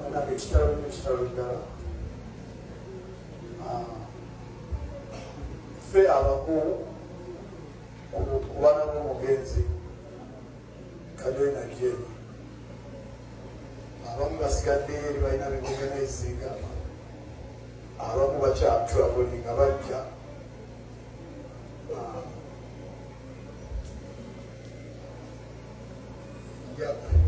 munange ekitalo ddala ffe abakugu ku baana b'omugenzi Kadoina Jeni abamu basigadde eri balina beboganizinga abamu bakyatulabulinga bajja Yeah.